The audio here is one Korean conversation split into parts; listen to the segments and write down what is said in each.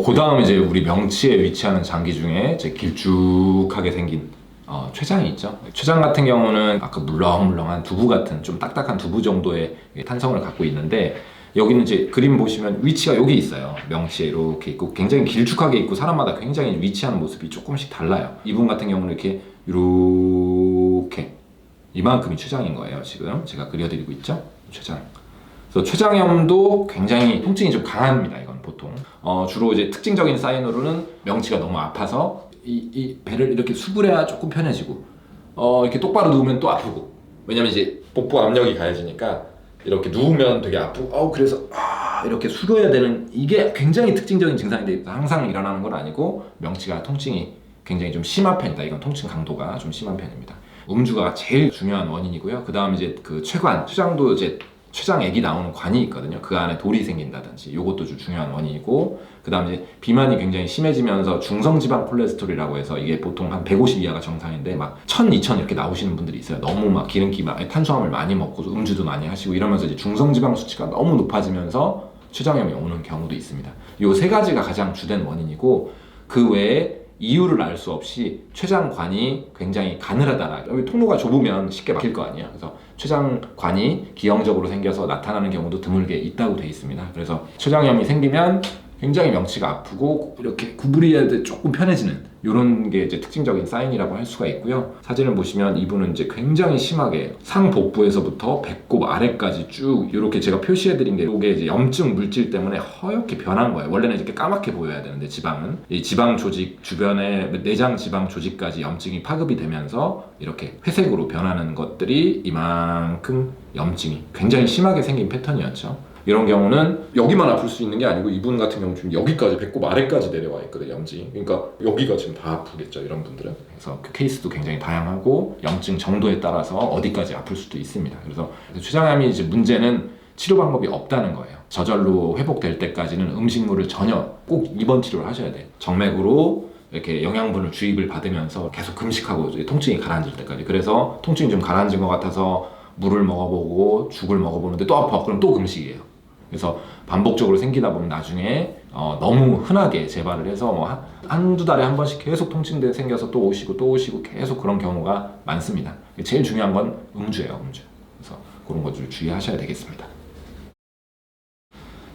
그 다음 이제 우리 명치에 위치하는 장기 중에 이제 길쭉하게 생긴 췌장이 있죠. 췌장 같은 경우는 아까 물렁물렁한 두부 같은 좀 딱딱한 두부 정도의 탄성을 갖고 있는데, 여기는 이제 그림 보시면 위치가 여기 있어요. 명치에 이렇게 있고 굉장히 길쭉하게 있고 사람마다 굉장히 위치하는 모습이 조금씩 달라요. 이분 같은 경우는 이렇게 이만큼이 췌장인 거예요. 지금 제가 그려드리고 있죠. 췌장. 그래서 췌장염도 굉장히 통증이 좀 강합니다. 이건 보통 주로 이제 특징적인 사인으로는 명치가 너무 아파서 이 배를 이렇게 수그려야 조금 편해지고, 이렇게 똑바로 누우면 또 아프고, 왜냐면 이제 복부 압력이 가해지니까 이렇게 누우면 되게 아프고, 그래서 이렇게 숙여야 되는, 이게 굉장히 특징적인 증상인데 항상 일어나는 건 아니고 명치가 통증이 굉장히 좀 심한 편이다. 이건 통증 강도가 좀 심한 편입니다. 음주가 제일 중요한 원인이고요. 그 다음 이제 그 췌관, 췌장도 이제 췌장액이 나오는 관이 있거든요. 그 안에 돌이 생긴다든지 이것도 좀 중요한 원인이고, 그 다음 이제 비만이 굉장히 심해지면서 중성지방 콜레스테롤이라고 해서 이게 보통 한 150 이하가 정상인데 막 1000, 2000 이렇게 나오시는 분들이 있어요. 너무 막 기름기, 탄수화물 많이 먹고 음주도 많이 하시고 이러면서 이제 중성지방 수치가 너무 높아지면서 췌장염이 오는 경우도 있습니다. 이 세 가지가 가장 주된 원인이고, 그 외에 이유를 알 수 없이 췌장관이 굉장히 가늘하다. 여기 통로가 좁으면 쉽게 막힐 거 아니에요. 그래서 췌장관이 기형적으로 생겨서 나타나는 경우도 드물게 있다고 되어 있습니다. 그래서 췌장염이 생기면 굉장히 명치가 아프고 이렇게 구부려야 돼 조금 편해지는 이런 게 이제 특징적인 사인이라고 할 수가 있고요. 사진을 보시면 이분은 이제 굉장히 심하게 상복부에서부터 배꼽 아래까지 쭉 이렇게 제가 표시해드린 게 이게 이제 염증 물질 때문에 허옇게 변한 거예요. 원래는 이렇게 까맣게 보여야 되는데 지방은 이 지방 조직 주변에 내장 지방 조직까지 염증이 파급이 되면서 이렇게 회색으로 변하는 것들이 이만큼 염증이 굉장히 심하게 생긴 패턴이었죠. 이런 경우는 여기만 아플 수 있는 게 아니고 이분 같은 경우는 지금 여기까지 배꼽 아래까지 내려와 있거든요. 염증이. 그러니까 여기가 지금 다 아프겠죠. 이런 분들은. 그래서 그 케이스도 굉장히 다양하고 염증 정도에 따라서 어디까지 아플 수도 있습니다. 그래서 췌장암이 이제 문제는 치료 방법이 없다는 거예요. 저절로 회복될 때까지는 음식물을 전혀 꼭 입원 치료를 하셔야 돼요. 정맥으로 이렇게 영양분을 주입을 받으면서 계속 금식하고 통증이 가라앉을 때까지. 그래서 통증이 좀 가라앉은 것 같아서 물을 먹어보고 죽을 먹어보는데 또 아파. 그럼 또 금식이에요. 그래서 반복적으로 생기다 보면 나중에 너무 흔하게 재발을 해서 한두 달에 한 번씩 계속 통증이 생겨서 또 오시고 계속 그런 경우가 많습니다. 제일 중요한 건 음주예요. 음주. 그래서 그런 것들 주의하셔야 되겠습니다.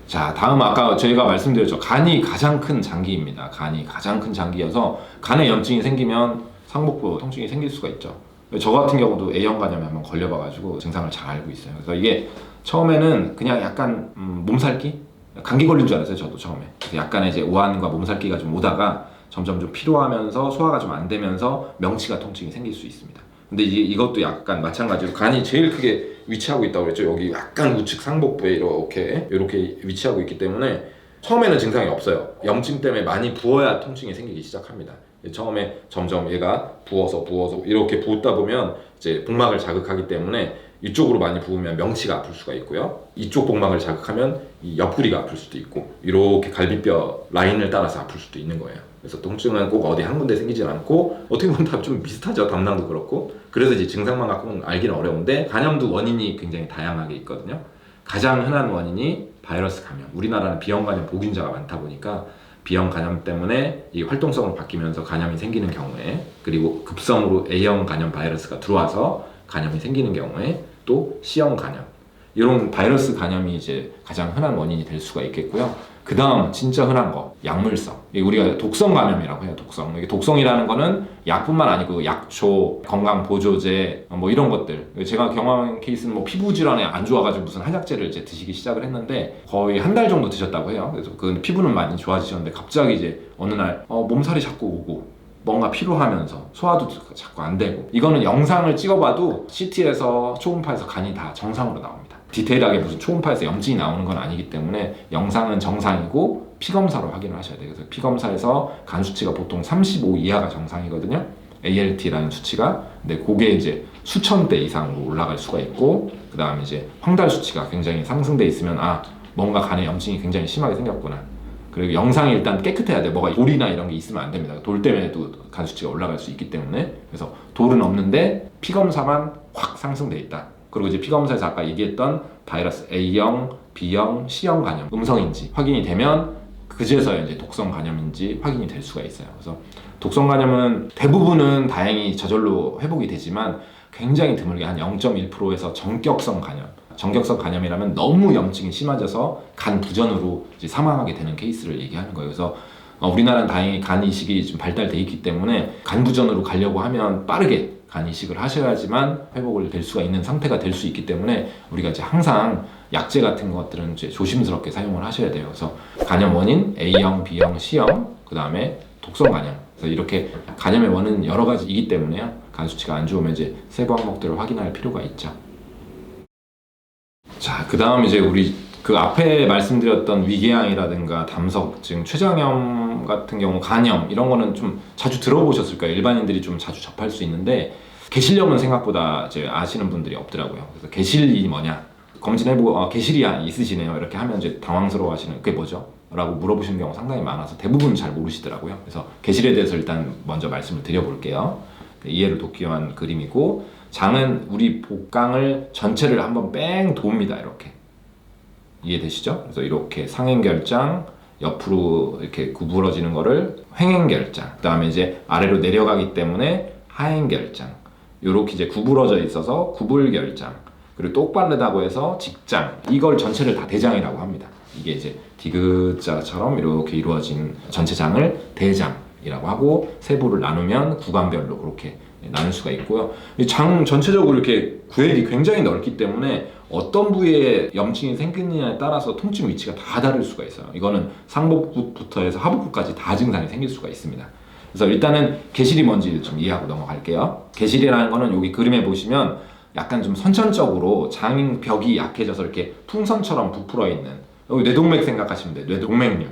자, 다음 아까 저희가 말씀드렸죠. 간이 가장 큰 장기입니다. 간이 가장 큰 장기여서 간에 염증이 생기면 상복부 통증이 생길 수가 있죠. 저 같은 경우도 A형 간염에 한번 걸려봐가지고 증상을 잘 알고 있어요. 그래서 이게 처음에는 그냥 약간 몸살기? 감기 걸린 줄 알았어요. 저도 처음에. 약간의 이제 오한과 몸살기가 좀 오다가 점점 좀 피로하면서 소화가 좀 안 되면서 명치가 통증이 생길 수 있습니다. 근데 이것도 약간 마찬가지로 간이 제일 크게 위치하고 있다고 그랬죠. 여기 약간 우측 상복부에 이렇게 위치하고 있기 때문에 처음에는 증상이 없어요. 염증 때문에 많이 부어야 통증이 생기기 시작합니다. 처음에 점점 얘가 부어서 이렇게 부었다 보면 이제 복막을 자극하기 때문에 이쪽으로 많이 부으면 명치가 아플 수가 있고요. 이쪽 복막을 자극하면 이 옆구리가 아플 수도 있고 이렇게 갈비뼈 라인을 따라서 아플 수도 있는 거예요. 그래서 통증은 꼭 어디 한 군데 생기진 않고 어떻게 보면 다 좀 비슷하죠. 담낭도 그렇고. 그래서 이제 증상만 갖고는 알기는 어려운데 간염도 원인이 굉장히 다양하게 있거든요. 가장 흔한 원인이 바이러스 감염. 우리나라는 B형 간염 보균자가 많다 보니까 B형 간염 때문에 이 활동성으로 바뀌면서 간염이 생기는 경우에, 그리고 급성으로 A형 간염 바이러스가 들어와서 간염이 생기는 경우에, 또 C형 간염, 이런 바이러스 간염이 이제 가장 흔한 원인이 될 수가 있겠고요. 그 다음 진짜 흔한 거, 약물성. 우리가 독성 감염이라고 해요. 독성. 이게 독성이라는 거는 약뿐만 아니고 약초, 건강보조제 뭐 이런 것들. 제가 경험한 케이스는 피부 질환에 안 좋아가지고 무슨 한약재를 이제 드시기 시작을 했는데 거의 한 달 정도 드셨다고 해요. 그래서 그 피부는 많이 좋아지셨는데 갑자기 이제 어느 날 몸살이 자꾸 오고 뭔가 피로하면서 소화도 자꾸 안 되고, 이거는 영상을 찍어봐도 CT에서 초음파에서 간이 다 정상으로 나옵니다. 디테일하게 무슨 초음파에서 염증이 나오는 건 아니기 때문에 영상은 정상이고 피검사로 확인을 하셔야 돼요. 그래서 피검사에서 간 수치가 보통 35 이하가 정상이거든요. ALT라는 수치가. 근데 그게 이제 수천 대 이상으로 올라갈 수가 있고, 그 다음에 이제 황달 수치가 굉장히 상승돼 있으면 뭔가 간에 염증이 굉장히 심하게 생겼구나. 그리고 영상이 일단 깨끗해야 돼. 뭐가 돌이나 이런 게 있으면 안 됩니다. 돌 때문에도 간 수치가 올라갈 수 있기 때문에. 그래서 돌은 없는데 피검사만 확 상승돼 있다. 그리고 이제 피검사에서 아까 얘기했던 바이러스 A형, B형, C형 간염 음성인지 확인이 되면 그제서야 이제 독성 간염인지 확인이 될 수가 있어요. 그래서 독성 간염은 대부분은 다행히 저절로 회복이 되지만 굉장히 드물게 한 0.1%에서 전격성 간염. 전격성 간염이라면 너무 염증이 심해져서 간 부전으로 이제 사망하게 되는 케이스를 얘기하는 거예요. 그래서 우리나라는 다행히 간 이식이 좀 발달돼 있기 때문에 간 부전으로 가려고 하면 빠르게 간 이식을 하셔야지만 회복을 될 수가 있는 상태가 될 수 있기 때문에 우리가 이제 항상 약제 같은 것들은 이제 조심스럽게 사용을 하셔야 돼요. 그래서 간염 원인 A형, B형, C형, 그 다음에 독성 간염. 그래서 이렇게 간염의 원인은 여러 가지이기 때문에요. 간 수치가 안 좋으면 이제 세부 항목들을 확인할 필요가 있죠. 자, 그 다음 이제 우리 그 앞에 말씀드렸던 위궤양이라든가 담석증, 췌장염 같은 경우 간염 이런 거는 좀 자주 들어보셨을 거예요. 일반인들이 좀 자주 접할 수 있는데 개실염은 생각보다 이제 아시는 분들이 없더라고요. 그래서 개실이 뭐냐 검진해보고 개실이 있으시네요 이렇게 하면 이제 당황스러워하시는 그게 뭐죠? 라고 물어보시는 경우가 상당히 많아서 대부분 잘 모르시더라고요. 그래서 개실에 대해서 일단 먼저 말씀을 드려볼게요. 이해를 돕기 위한 그림이고, 장은 우리 복강을 전체를 한번 뺑 돕니다. 이렇게 이해되시죠? 그래서 이렇게 상행결장 옆으로 이렇게 구부러지는 거를 횡행결장, 그 다음에 이제 아래로 내려가기 때문에 하행결장, 이렇게 이제 구부러져 있어서 구불결장, 그리고 똑바르다고 해서 직장, 이걸 전체를 다 대장이라고 합니다. 이게 이제 디귿자처럼 이렇게 이루어진 전체 장을 대장이라고 하고, 세부를 나누면 구간별로 그렇게 나눌 수가 있고요. 장 전체적으로 이렇게 구획이 굉장히 넓기 때문에 어떤 부위에 염증이 생기느냐에 따라서 통증 위치가 다 다를 수가 있어요. 이거는 상복부부터 해서 하복부까지 다 증상이 생길 수가 있습니다. 그래서 일단은 개실이 뭔지 좀 이해하고 넘어갈게요. 개실이라는 거는 여기 그림에 보시면 약간 좀 선천적으로 장벽이 약해져서 이렇게 풍선처럼 부풀어 있는, 여기 뇌동맥 생각하시면 돼요. 뇌동맥류.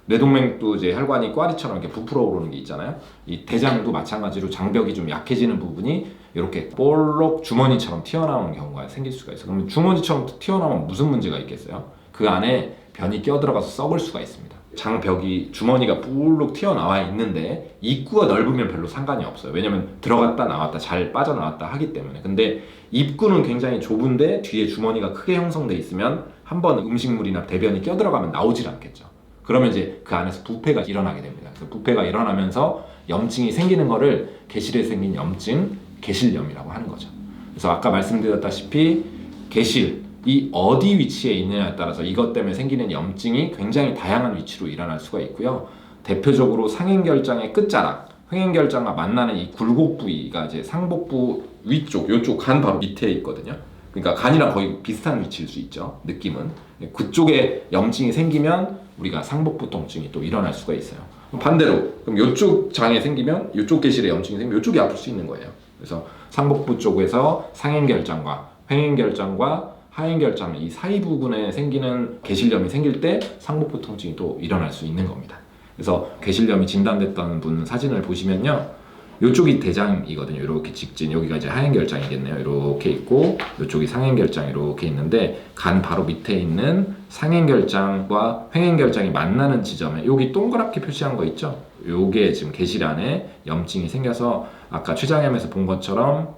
뇌동맥도 이제 혈관이 꽈리처럼 이렇게 부풀어 오르는 게 있잖아요. 이 대장도 마찬가지로 장벽이 좀 약해지는 부분이 이렇게 볼록 주머니처럼 튀어나오는 경우가 생길 수가 있어요. 그러면 주머니처럼 튀어나오면 무슨 문제가 있겠어요? 그 안에 변이 껴들어가서 썩을 수가 있습니다. 장벽이, 주머니가 볼록 튀어나와 있는데 입구가 넓으면 별로 상관이 없어요. 왜냐면 들어갔다 나왔다 잘 빠져나왔다 하기 때문에. 근데 입구는 굉장히 좁은데 뒤에 주머니가 크게 형성돼 있으면 한번 음식물이나 대변이 껴들어가면 나오질 않겠죠. 그러면 이제 그 안에서 부패가 일어나게 됩니다. 그래서 부패가 일어나면서 염증이 생기는 거를 개실에 생긴 염증, 개실염이라고 하는 거죠. 그래서 아까 말씀드렸다시피 개실이 어디 위치에 있느냐에 따라서 이것 때문에 생기는 염증이 굉장히 다양한 위치로 일어날 수가 있고요. 대표적으로 상행결장의 끝자락, 횡행결장과 만나는 이 굴곡 부위가 이제 상복부 위쪽, 요쪽 간 바로 밑에 있거든요. 그러니까 간이랑 거의 비슷한 위치일 수 있죠. 느낌은. 그쪽에 염증이 생기면 우리가 상복부 통증이 또 일어날 수가 있어요. 반대로 그럼 이쪽 장에 생기면 이쪽 개실에 염증이 생기면 이쪽이 아플 수 있는 거예요. 그래서 상복부 쪽에서 상행결장과 횡행결장과 하행결장 이 사이 부분에 생기는 개실염이 생길 때 상복부 통증이 또 일어날 수 있는 겁니다. 그래서 개실염이 진단됐던 분 사진을 보시면요, 이쪽이 대장이거든요. 이렇게 직진, 여기가 이제 하행결장이겠네요. 이렇게 있고 이쪽이 상행결장 이렇게 있는데, 간 바로 밑에 있는 상행결장과 횡행결장이 만나는 지점에 여기 동그랗게 표시한 거 있죠? 요게 지금 개실 안에 염증이 생겨서 아까 췌장염에서 본 것처럼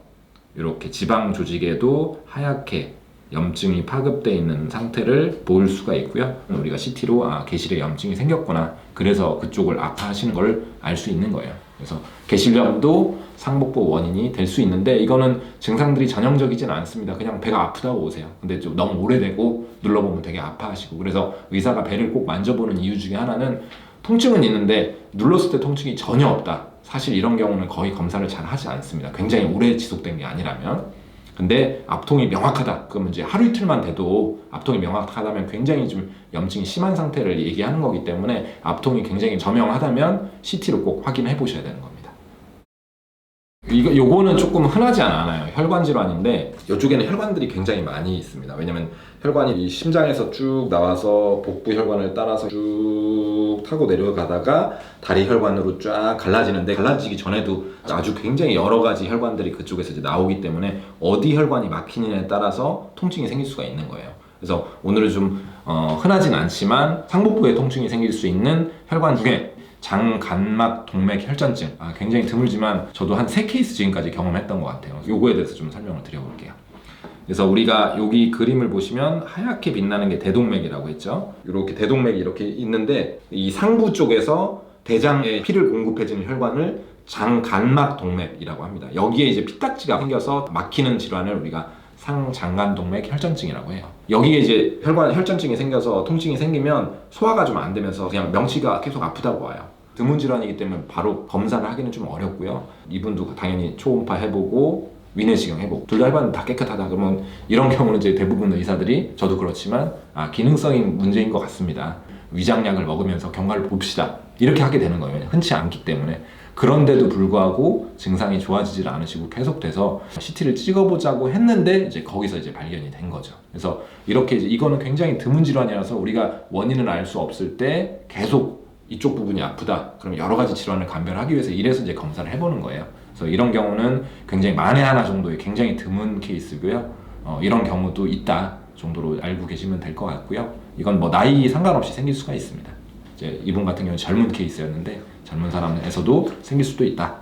이렇게 지방 조직에도 하얗게 염증이 파급되어 있는 상태를 볼 수가 있고요. 우리가 CT로 개실에 염증이 생겼구나, 그래서 그쪽을 아파하시는 걸 알 수 있는 거예요. 그래서 개실염도 상복부 원인이 될 수 있는데, 이거는 증상들이 전형적이진 않습니다. 그냥 배가 아프다고 오세요. 근데 좀 너무 오래되고 눌러보면 되게 아파하시고, 그래서 의사가 배를 꼭 만져보는 이유 중에 하나는 통증은 있는데 눌렀을 때 통증이 전혀 없다. 사실 이런 경우는 거의 검사를 잘 하지 않습니다. 굉장히 오래 지속된 게 아니라면. 근데 압통이 명확하다. 그러면 이제 하루 이틀만 돼도 압통이 명확하다면 굉장히 좀 염증이 심한 상태를 얘기하는 거기 때문에, 압통이 굉장히 저명하다면 CT로 꼭 확인해 보셔야 되는 겁니다. 요거는 조금 흔하지 않아요. 혈관 질환인데 이쪽에는 혈관들이 굉장히 많이 있습니다. 왜냐면 혈관이 이 심장에서 쭉 나와서 복부 혈관을 따라서 쭉 타고 내려가다가 다리 혈관으로 쫙 갈라지는데, 갈라지기 전에도 아주 굉장히 여러 가지 혈관들이 그쪽에서 이제 나오기 때문에 어디 혈관이 막히느냐에 따라서 통증이 생길 수가 있는 거예요. 그래서 오늘은 좀 흔하진 않지만 상복부에 통증이 생길 수 있는 혈관 중에 장, 간막, 동맥, 혈전증, 굉장히 드물지만 저도 한 3케이스 지금까지 경험했던 것 같아요. 요거에 대해서 좀 설명을 드려볼게요. 그래서 우리가 여기 그림을 보시면 하얗게 빛나는 게 대동맥이라고 했죠. 이렇게 대동맥이 이렇게 있는데 이 상부 쪽에서 대장에 피를 공급해주는 혈관을 장간막 동맥이라고 합니다. 여기에 이제 피딱지가 생겨서 막히는 질환을 우리가 상장간동맥 혈전증이라고 해요. 여기에 이제 혈전증이 생겨서 통증이 생기면 소화가 좀 안 되면서 그냥 명치가 계속 아프다고 와요. 드문 질환이기 때문에 바로 검사를 하기는 좀 어렵고요. 이분도 당연히 초음파 해보고 위내시경 해보고 둘 다 해봤는데 다 깨끗하다 그러면 이런 경우는 이제 대부분 의사들이 저도 그렇지만 기능성인 문제인 것 같습니다. 위장약을 먹으면서 경과를 봅시다. 이렇게 하게 되는 거예요. 흔치 않기 때문에. 그런데도 불구하고 증상이 좋아지질 않으시고 계속돼서 CT를 찍어보자고 했는데 이제 거기서 이제 발견이 된 거죠. 그래서 이렇게 이제 이거는 굉장히 드문 질환이라서 우리가 원인을 알 수 없을 때 계속 이쪽 부분이 아프다. 그럼 여러 가지 질환을 감별하기 위해서 이래서 이제 검사를 해보는 거예요. 그래서 이런 경우는 굉장히 만에 하나 정도의 굉장히 드문 케이스고요. 이런 경우도 있다 정도로 알고 계시면 될 것 같고요. 이건 뭐 나이 상관없이 생길 수가 있습니다. 이제 이분 같은 경우는 젊은 케이스였는데 젊은 사람에서도 생길 수도 있다.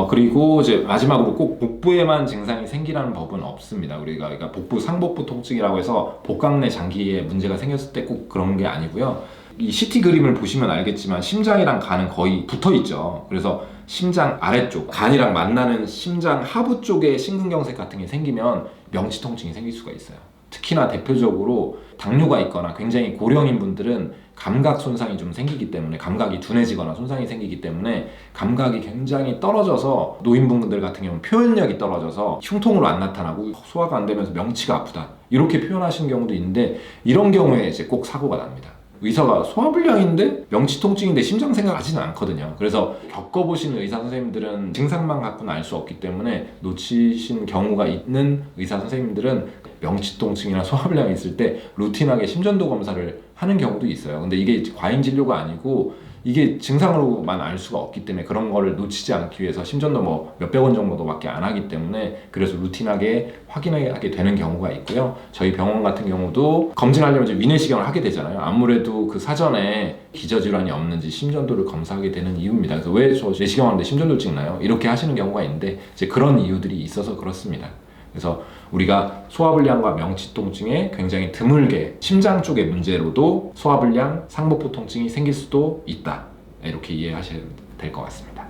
그리고 이제 마지막으로 꼭 복부에만 증상이 생기라는 법은 없습니다. 우리가 그러니까 복부 상복부 통증이라고 해서 복강내 장기에 문제가 생겼을 때 꼭 그런 게 아니고요. 이 CT 그림을 보시면 알겠지만 심장이랑 간은 거의 붙어 있죠. 그래서 심장 아래쪽, 간이랑 만나는 심장 하부 쪽에 심근경색 같은 게 생기면 명치 통증이 생길 수가 있어요. 특히나 대표적으로 당뇨가 있거나 굉장히 고령인 분들은 감각 손상이 좀 생기기 때문에 감각이 둔해지거나 손상이 생기기 때문에 감각이 굉장히 떨어져서 노인분들 같은 경우는 표현력이 떨어져서 흉통으로 안 나타나고 소화가 안 되면서 명치가 아프다 이렇게 표현하시는 경우도 있는데 이런 경우에 이제 꼭 사고가 납니다. 의사가 소화불량인데 명치 통증인데 심장 생각하지는 않거든요. 그래서 겪어보신 의사 선생님들은 증상만 갖고는 알 수 없기 때문에 놓치신 경우가 있는 의사 선생님들은 명치 통증이나 소화불량이 있을 때 루틴하게 심전도 검사를 하는 경우도 있어요. 근데 이게 과잉 진료가 아니고 이게 증상으로만 알 수가 없기 때문에 그런 거를 놓치지 않기 위해서 심전도 뭐 몇백 원 정도밖에 안 하기 때문에 그래서 루틴하게 확인하게 되는 경우가 있고요. 저희 병원 같은 경우도 검진하려면 이제 위내시경을 하게 되잖아요. 아무래도 그 사전에 기저질환이 없는지 심전도를 검사하게 되는 이유입니다. 그래서 왜 저 내시경 하는데 심전도 찍나요? 이렇게 하시는 경우가 있는데 이제 그런 이유들이 있어서 그렇습니다. 그래서 우리가 소화불량과 명치 통증에 굉장히 드물게 심장 쪽의 문제로도 소화불량, 상복부 통증이 생길 수도 있다. 이렇게 이해하셔야 될 것 같습니다.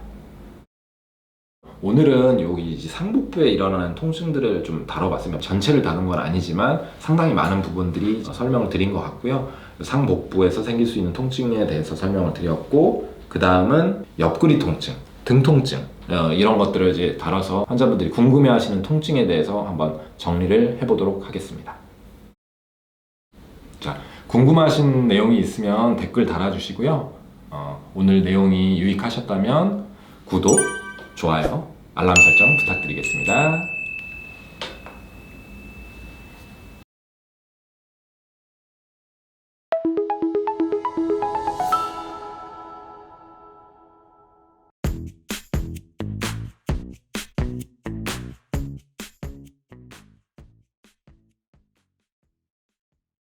오늘은 여기 상복부에 일어나는 통증들을 좀 다뤄봤습니다. 전체를 다룬 건 아니지만 상당히 많은 부분들이 설명을 드린 것 같고요. 상복부에서 생길 수 있는 통증에 대해서 설명을 드렸고 그 다음은 옆구리 통증, 등 통증 이런 것들을 이제 다뤄서 환자분들이 궁금해하시는 통증에 대해서 한번 정리를 해보도록 하겠습니다. 자, 궁금하신 내용이 있으면 댓글 달아주시고요. 오늘 내용이 유익하셨다면 구독, 좋아요, 알람 설정 부탁드리겠습니다.